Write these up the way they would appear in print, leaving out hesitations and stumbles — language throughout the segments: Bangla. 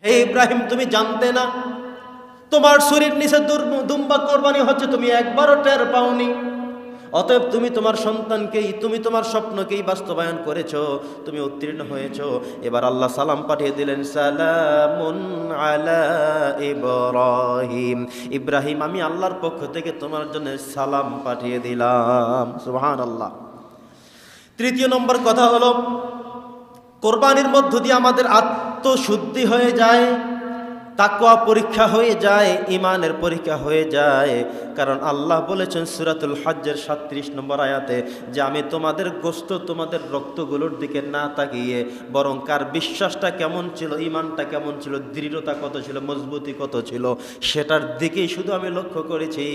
হে ইব্রাহিম, তুমি জানতে না তোমার শরীর নিচে দুম্বা কোরবানি হচ্ছে, তুমি একবারও টের পাওনি। অতএব তুমি তোমার সন্তানকেই, তুমি তোমার স্বপ্নকেই বাস্তবায়ন করেছো, তুমি উত্তীর্ণ হয়েছো। এবার আল্লাহ সালাম পাঠিয়ে দিলেন, সালামুন আলা ইব্রাহিম। ইব্রাহিম, আমি আল্লাহর পক্ষ থেকে তোমার জন্য সালাম পাঠিয়ে দিলাম। সুবহানাল্লাহ। তৃতীয় নম্বর কথা হলো, কোরবানির মধ্য দিয়ে আমাদের আত্মশুদ্ধি হয়ে যায়, তাকওয়া পরীক্ষা হয়ে যায়, ঈমানের পরীক্ষা হয়ে যায়। কারণ আল্লাহ বলেছেন সূরাতুল হজ্জের 37 নম্বর আয়াতে যে আমি তোমাদের গোশত, তোমাদের রক্তগুলোর দিকে না তাকিয়ে বরং কার বিশ্বাসটা কেমন ছিল, ঈমানটা কেমন ছিল, দৃঢ়তা কত ছিল, মজবুতি কত ছিল, সেটার দিকেই শুধু আমি লক্ষ্য করেছি।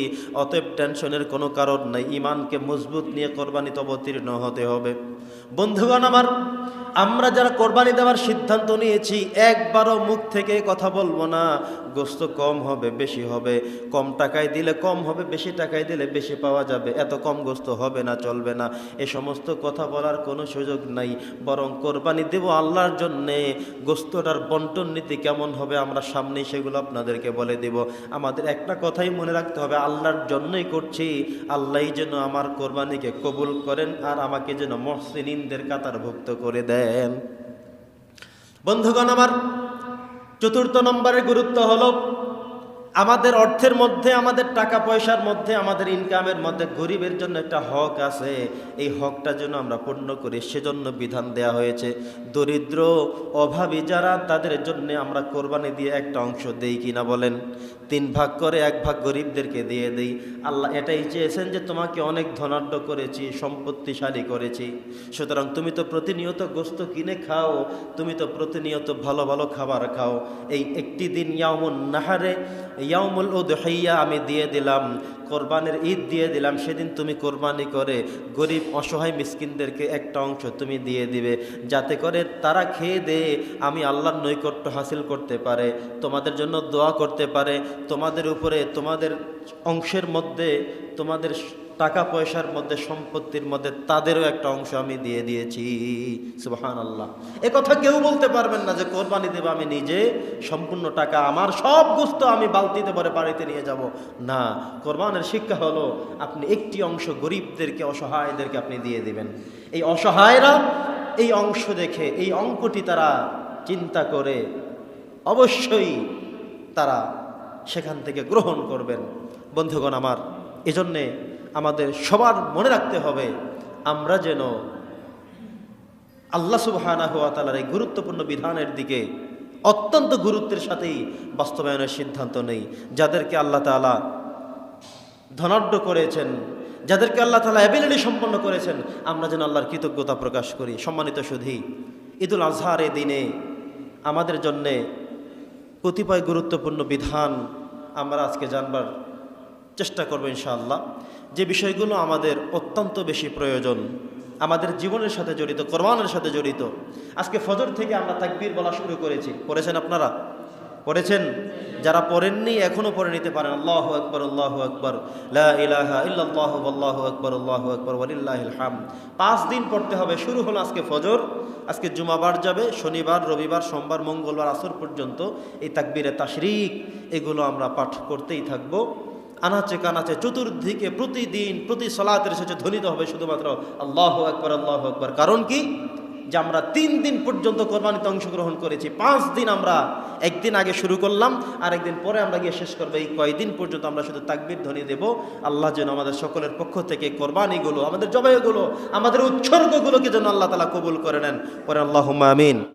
অতএব টেনশনের কোনো কারণ নাই, ঈমানকে মজবুত নিয়ে কোরবানিতে অবতীর্ণ হতে হবে। বন্ধুগণ আমার, আমরা যারা কোরবানি দেওয়ার সিদ্ধান্ত নিয়েছি, একবারও মুখ থেকে কথা বলবো না গোশত কম হবে বেশি হবে, কম টাকায় দিলে কম হবে, বেশি টাকায় দিলে বেশি পাওয়া যাবে, এত কম গোশত হবে না, চলবে না, এ সমস্ত কথা বলার কোনো সুযোগ নাই। বরং কোরবানি দেব আল্লাহর জন্যে, গোশতটার বন্টন নীতি কেমন হবে আমরা সামনেই সেগুলো আপনাদেরকে বলে দেব। আমাদের একটা কথাই মনে রাখতে হবে, আল্লাহর জন্যই করছি, আল্লাহই যেন আমার কোরবানিকে কবুল করেন আর আমাকে যেন মুহসিনিনদের কাতারভুক্ত করে দেন। বন্ধুগণ আমার, চতুর্থ নম্বরের গুরুত্ব হলো আমাদের অর্থের মধ্যে, আমাদের টাকা পয়সার মধ্যে, আমাদের ইনকামের মধ্যে গরিবের জন্য একটা হক আছে। এই হকটা যেন আমরা পূর্ণ করি, সেজন্য বিধান দেয়া হয়েছে। দরিদ্র অভাবী যারা, তাদের জন্য আমরা কোরবানি দিয়ে একটা অংশ দেই কিনা বলেন? 3 ভাগ করে 1 ভাগ গরিবদেরকে দিয়ে দেই। আল্লাহ এটাই চেয়েছেন যে তোমাকে অনেক ধনাঢ্য করেছি, সম্পত্তিশালী করেছি, সুতরাং তুমি তো প্রতিনিয়ত গোশত কিনে খাও, তুমি তো প্রতিনিয়ত ভালো ভালো খাবার খাও। এই একটি দিন ইয়াউমুন নাহারে, ইয়াউমুল উদহিয়া আমি দিয়ে দিলাম, কোরবানির ঈদ দিয়ে দিলাম, সেদিন তুমি কোরবানি করে গরিব অসহায় মিসকিনদেরকে একটা অংশ তুমি দিয়ে দিবে, যাতে করে তারা খেয়ে দে আমি আল্লাহর নৈকট্য হাসিল করতে পারে, তোমাদের জন্য দোয়া করতে পারে, তোমাদের উপরে, তোমাদের অংশের মধ্যে, তোমাদের টাকা পয়সার মধ্যে, সম্পত্তির মধ্যে তাদেরও একটা অংশ আমি দিয়ে দিয়েছি। সুবহানাল্লাহ। এ কথা কেউ বলতে পারবেন না যে কোরবানি দেব আমি নিজে সম্পূর্ণ টাকা, আমার সব গোশত আমি বালতিতে ভরে বাড়িতে নিয়ে যাব। না, কোরবানের শিক্ষা হলো আপনি একটি অংশ গরিবদেরকে, অসহায়দেরকে আপনি দিয়ে দিবেন। এই অসহায়রা এই অংশ দেখে, এই অঙ্কটি তারা চিন্তা করে অবশ্যই তারা সেখান থেকে গ্রহণ করবেন। বন্ধুগণ আমার, এজন্যে আমাদের সবার মনে রাখতে হবে আমরা যেন আল্লাহ সুবহানাহু ওয়া তাআলার এই গুরুত্বপূর্ণ বিধানের দিকে অত্যন্ত গুরুত্বের সাথেই বাস্তবায়নের সিদ্ধান্ত নেই। যাদেরকে আল্লাহ তাআলা ধনাঢ্য করেছেন, যাদেরকে আল্লাহ তাআলা এবিলিটি সম্পন্ন করেছেন, আমরা যেন আল্লাহর কৃতজ্ঞতা প্রকাশ করি। সম্মানিত সুধী, ঈদুল আজহার এই দিনে আমাদের জন্যে কতিপয় গুরুত্বপূর্ণ বিধান আমরা আজকে জানবার চেষ্টা করব ইনশাআল্লাহ, যে বিষয়গুলো আমাদের অত্যন্ত বেশি প্রয়োজন, আমাদের জীবনের সাথে জড়িত, কোরবানের সাথে জড়িত। আজকে ফজর থেকে আমরা তাকবীর বলা শুরু করেছি, পড়েছেন আপনারা? পড়েছেন? যারা পড়েননি এখনও পড়ে নিতে পারেন। আল্লাহু আকবার, আল্লাহু আকবার, লা ইলাহা ইল্লাল্লাহু আল্লাহু আকবার, আল্লাহু আকবার, ওয়ালিল্লাহিল হামদ। 5 দিন পড়তে হবে। শুরু হলো আজকে ফজর, আজকে জুমাবার যাবে, শনিবার, রবিবার, সোমবার, মঙ্গলবার আসর পর্যন্ত এই তাকবীরে তাশরিক এগুলো আমরা পাঠ করতেই থাকবো। আনাচে কানাচে চতুর্দিকে প্রতিদিন প্রতি সালাতের শেষে ধ্বনিত হবে শুধুমাত্র আল্লাহু আকবার, আল্লাহু আকবার। কারণ কি? যে আমরা 3 দিন পর্যন্ত কোরবানিতে অংশগ্রহণ করেছি, 5 দিন আমরা একদিন আগে শুরু করলাম আর একদিন পরে আমরা গিয়ে শেষ করবো। এই কয়দিন পর্যন্ত আমরা শুধু তাকবীর ধ্বনি দেব। আল্লাহ যেন আমাদের সকলের পক্ষ থেকে কোরবানিগুলো, আমাদের জবাইগুলো, আমাদের উৎসর্গগুলোকে যেন আল্লাহ তাআলা কবুল করে নেন। পরে আল্লাহুম্মা আমিন।